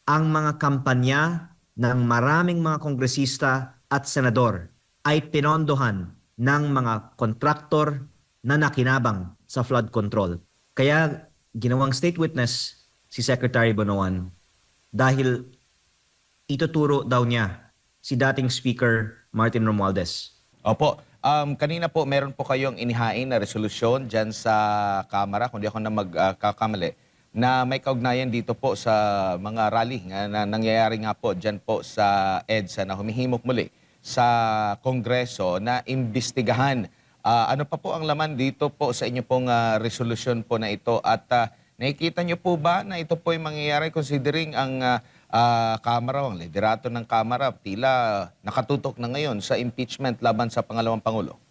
ang mga kampanya ng maraming mga kongresista at senador ay pinondohan ng mga kontraktor na nakinabang sa flood control. Kaya ginawang state witness si Secretary Bonoan dahil ituturo daw niya si dating Speaker Martin Romualdez. Opo. Kanina po meron po kayong inihain na resolusyon dyan sa Kamara, kung di ako na magkakamali, na may kaugnayan dito po sa mga rally na nangyayari nga po dyan po sa EDSA na humihimok muli sa Kongreso na imbestigahan. Ano pa po ang laman dito po sa inyo pong resolusyon po na ito at nakikita niyo po ba na ito po ay mangyayari considering ang Kamara, ang liderato ng Kamara, tila nakatutok na ngayon sa impeachment laban sa pangalawang Pangulo?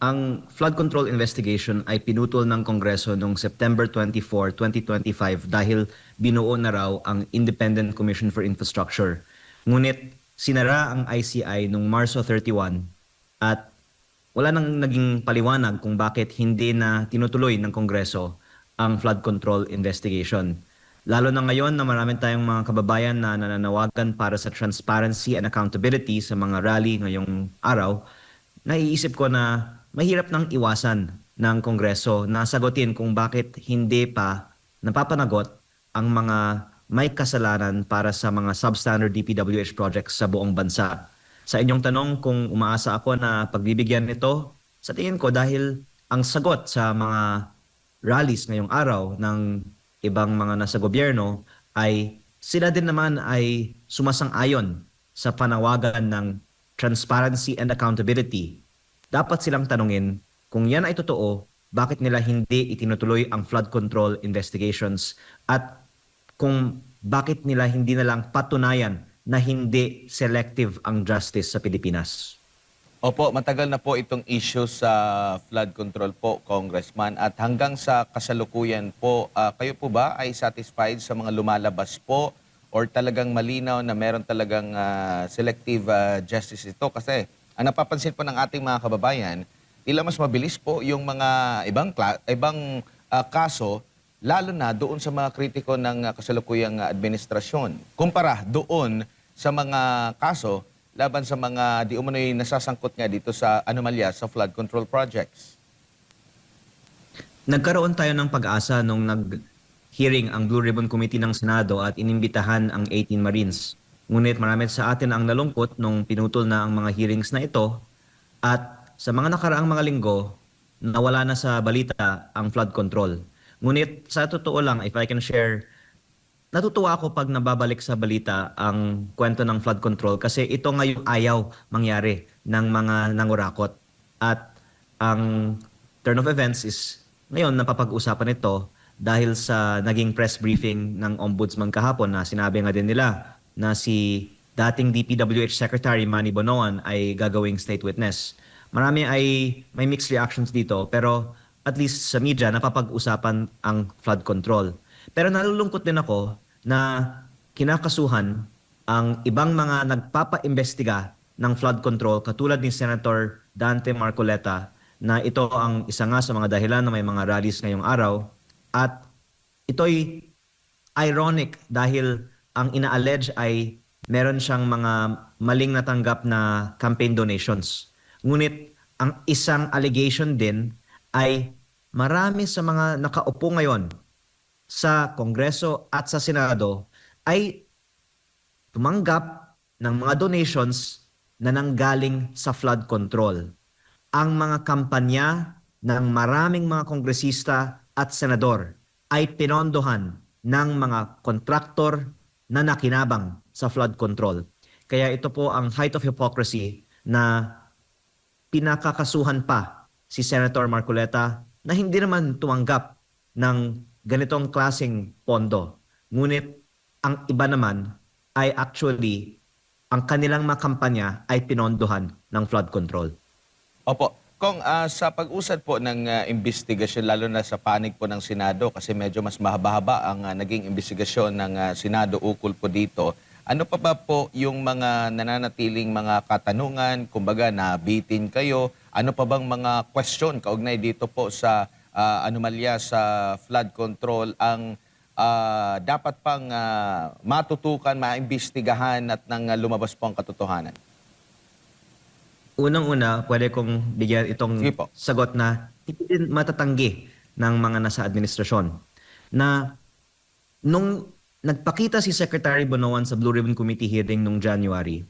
Ang flood control investigation ay pinutol ng Kongreso noong September 24, 2025 dahil binuo na raw ang Independent Commission for Infrastructure. Ngunit sinara ang ICI noong Marso 31 at wala nang naging paliwanag kung bakit hindi na tinutuloy ng Kongreso ang flood control investigation. Lalo na ngayon na marami tayong mga kababayan na nananawagan para sa transparency and accountability sa mga rally ngayong araw, naiisip ko na mahirap nang iwasan ng Kongreso na sagutin kung bakit hindi pa napapanagot ang mga may kasalanan para sa mga substandard DPWH projects sa buong bansa. Sa inyong tanong kung umaasa ako na pagbibigyan nito, sa tingin ko dahil ang sagot sa mga rallies ngayong araw ng ibang mga nasa gobyerno ay sila din naman ay sumasang-ayon sa panawagan ng transparency and accountability. Dapat silang tanungin kung yan ay totoo, bakit nila hindi itinutuloy ang flood control investigations at kung bakit nila hindi na lang patunayan na hindi selective ang justice sa Pilipinas. Opo, matagal na po itong issue sa flood control po, Congressman. At hanggang sa kasalukuyan po, kayo po ba ay satisfied sa mga lumalabas po or talagang malinaw na meron talagang selective justice ito? Kasi ang napapansin po ng ating mga kababayan, tila mas mabilis po yung mga ibang kaso, lalo na doon sa mga kritiko ng kasalukuyang administrasyon. Kumpara doon sa mga kaso laban sa mga di umano'y nasasangkot nga dito sa anomalya sa flood control projects. Nagkaroon tayo ng pag-asa nung nag-hearing ang Blue Ribbon Committee ng Senado at inimbitahan ang 18 Marines. Ngunit marami sa atin ang nalungkot nung pinutol na ang mga hearings na ito at sa mga nakaraang mga linggo, nawala na sa balita ang flood control. Ngunit sa totoo lang, if I can share, natutuwa ako pag nababalik sa balita ang kwento ng flood control kasi ito ngayon ayaw mangyari ng mga nangurakot. At ang turn of events is ngayon napapag-usapan ito dahil sa naging press briefing ng Ombudsman kahapon na sinabi nga din nila na si dating DPWH Secretary Manny Bonoan ay gagawing state witness. Marami ay may mixed reactions dito pero at least sa media napapag-usapan ang flood control. Pero nalulungkot din ako na kinakasuhan ang ibang mga nagpapaimbestiga ng flood control katulad ni Senator Dante Marcoleta na ito ang isa nga sa mga dahilan na may mga rallies ngayong araw at ito'y ironic dahil ang ina-allege ay meron siyang mga maling natanggap na campaign donations. Ngunit ang isang allegation din ay marami sa mga nakaupo ngayon sa Kongreso at sa Senado ay tumanggap ng mga donations na nanggaling sa flood control. Ang mga kampanya ng maraming mga kongresista at senador ay pinondohan ng mga kontraktor na nakinabang sa flood control. Kaya ito po ang height of hypocrisy na pinakakasuhan pa si Senator Marcoleta na hindi naman tumanggap ng ganitong klaseng pondo. Ngunit ang iba naman ay actually ang kanilang mga kampanya ay pinondohan ng flood control. Opo. Kung sa pag-usad po ng investigasyon, lalo na sa panig po ng Senado, kasi medyo mas mahaba-haba ang naging investigasyon ng Senado ukol po dito, ano pa ba po yung mga nananatiling mga katanungan, kumbaga nabitin kayo, ano pa bang mga question kaugnay dito po sa anomalya sa flood control ang dapat pang matutukan, maimbestigahan at nang lumabas po ang katotohanan? Unang-una, pwede kong bigyan itong Sige po. sagot na hindi din matatanggi ng mga nasa administrasyon. Na nung nagpakita si Secretary Bonoan sa Blue Ribbon Committee hearing nung January,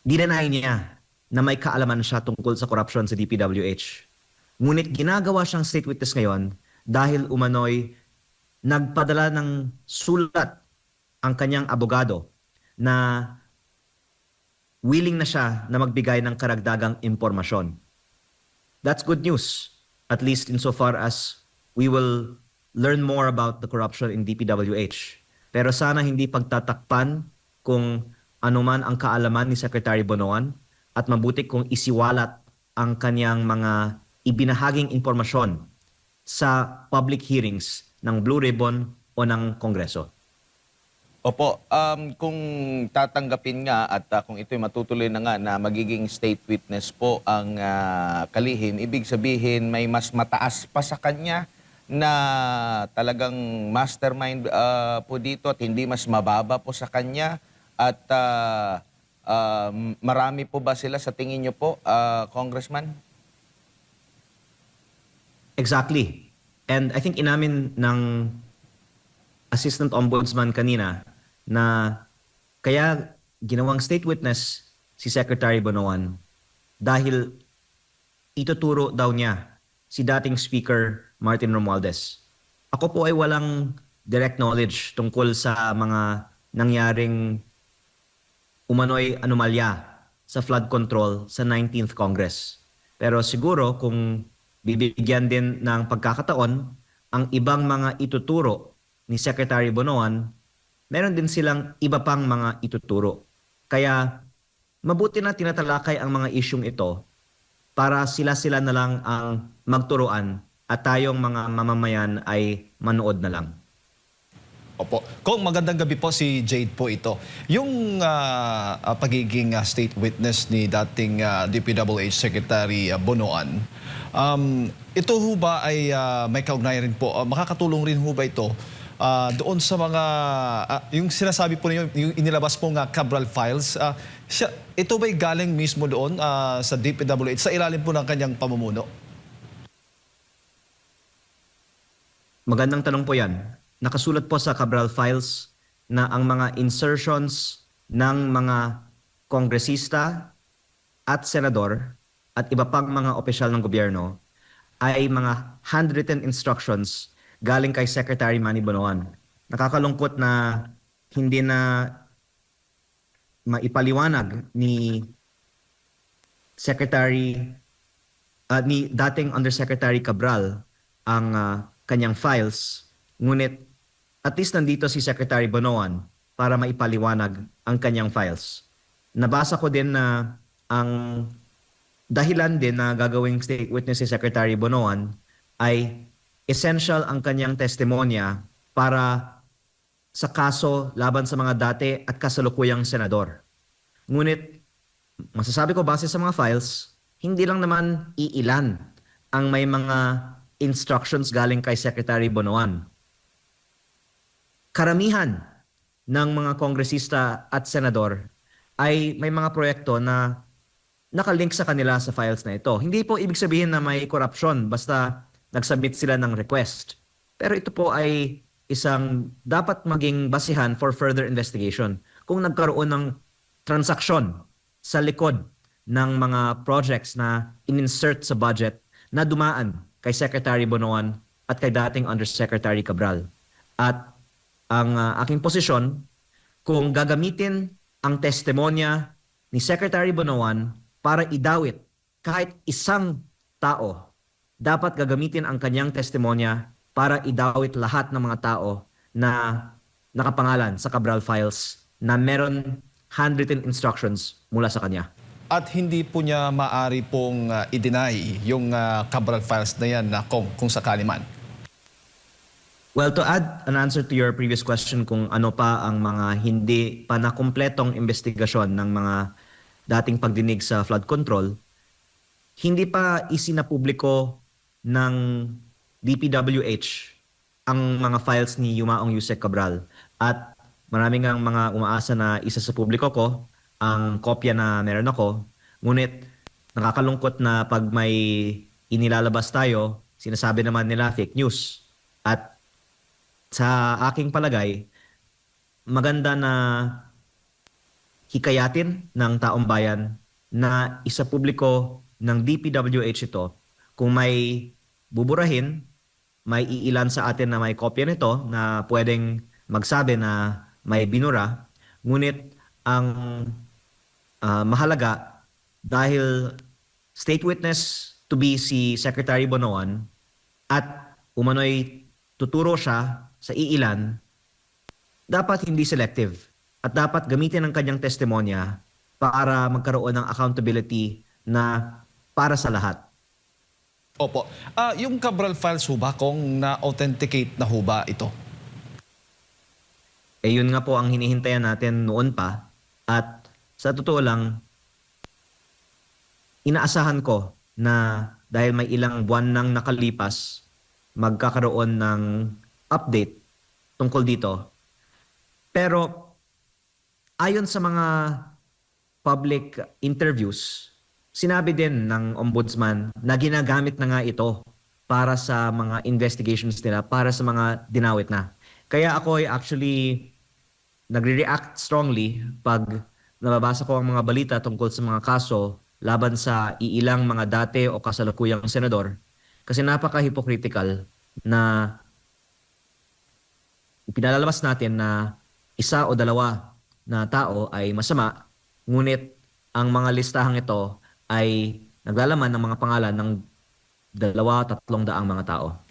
dinanay niya na may kaalaman siya tungkol sa corruption sa DPWH. Ngunit ginagawa siyang state witness ngayon dahil umano'y nagpadala ng sulat ang kanyang abogado na willing na siya na magbigay ng karagdagang impormasyon. That's good news, at least insofar as we will learn more about the corruption in DPWH. Pero sana hindi pagtatakpan kung anuman ang kaalaman ni Secretary Bonoan at mabuti kung isiwalat ang kanyang mga ibinahaging impormasyon sa public hearings ng Blue Ribbon o ng Kongreso. Opo, kung tatanggapin nga at kung ito'y matutuloy na nga na magiging state witness po ang kalihim, ibig sabihin may mas mataas pa sa kanya na talagang mastermind po dito at hindi mas mababa po sa kanya at marami po ba sila sa tingin niyo po, Congressman? Exactly. And I think inamin ng Assistant Ombudsman kanina na kaya ginawang state witness si Secretary Bonoan dahil ituturo daw niya si dating Speaker Martin Romualdez. Ako po ay walang direct knowledge tungkol sa mga nangyaring umano'y anomalya sa flood control sa 19th Congress. Pero siguro kung bibigyan din ng pagkakataon ang ibang mga ituturo ni Secretary Bonoan, meron din silang iba pang mga ituturo. Kaya mabuti na tinatalakay ang mga isyung ito para sila-sila na lang ang magturuan at tayong mga mamamayan ay manood na lang. Opo. Kung magandang gabi po, si Jade po ito. Yung pagiging state witness ni dating DPWH Secretary Bonoan, ito ho ba ay may kaugnayan rin po? Makakatulong rin ho ba ito doon sa mga, yung sinasabi po ninyo, yung inilabas pong Cabral files, ito ba'y galing mismo doon sa DPWH, sa ilalim po ng kanyang pamumuno? Magandang tanong po yan. Nakasulat po sa Cabral files na ang mga insertions ng mga kongresista at senador at iba pang mga opisyal ng gobyerno ay mga handwritten instructions galing kay Secretary Manny Bonoan. Nakakalungkot na hindi na maipaliwanag ni dating Undersecretary Cabral ang kanyang files, ngunit at least nandito si Secretary Bonoan para maipaliwanag ang kanyang files. Nabasa ko din na ang dahilan din na gagawing state witness si Secretary Bonoan ay essential ang kanyang testimonya para sa kaso laban sa mga dati at kasalukuyang senador. Ngunit masasabi ko base sa mga files, hindi lang naman iilan ang may mga instructions galing kay Secretary Bonoan. Karamihan ng mga kongresista at senador ay may mga proyekto na nakalink sa kanila sa files na ito. Hindi po ibig sabihin na may corruption basta nag-submit sila ng request. Pero ito po ay isang dapat maging basihan for further investigation. Kung nagkaroon ng transaksyon sa likod ng mga projects na in-insert sa budget na dumaan kay Secretary Bonoan at kay dating Undersecretary Cabral. At ang aking posisyon, kung gagamitin ang testimonya ni Secretary Bonoan para idawit kahit isang tao, dapat gagamitin ang kanyang testimonya para idawit lahat ng mga tao na nakapangalan sa Cabral files na meron handwritten instructions mula sa kanya. At hindi po niya maaari pong i-deny yung Cabral files na yan kung sakali man? Well, to add an answer to your previous question kung ano pa ang mga hindi pa nakumpletong investigasyon ng mga dating pagdinig sa flood control, hindi pa isinapubliko ng DPWH ang mga files ni Yumaong Yusek Cabral. At maraming ang mga umaasa na isa sa publiko ko ang kopya na meron ako. Ngunit nakakalungkot na pag may inilalabas tayo, sinasabi naman nila fake news. At sa aking palagay, maganda na hikayatin ng taong bayan na isa publiko ng DPWH ito. Kung may buburahin, may iilan sa atin na may kopya nito na pwedeng magsabi na may binura. Ngunit ang mahalaga, dahil state witness to be si Secretary Bonoan at umano'y tuturo siya sa iilan, dapat hindi selective at dapat gamitin ang kanyang testimonya para magkaroon ng accountability na para sa lahat. Opo. Yung Cabral files ho ba, kung na-authenticate na ho ba ito? Eh yun nga po ang hinihintayan natin noon pa. At sa totoo lang, inaasahan ko na dahil may ilang buwan nang nakalipas, magkakaroon ng update tungkol dito. Pero ayon sa mga public interviews, sinabi din ng ombudsman na ginagamit na nga ito para sa mga investigations nila, para sa mga dinawit na. Kaya ako ay actually nagre-react strongly pag nababasa ko ang mga balita tungkol sa mga kaso laban sa iilang mga dati o kasalukuyang senador. Kasi napaka-hypocritical na ipinalalabas natin na isa o dalawa na tao ay masama, ngunit ang mga listahang ito ay naglalaman ng mga pangalan ng 200-300 mga tao.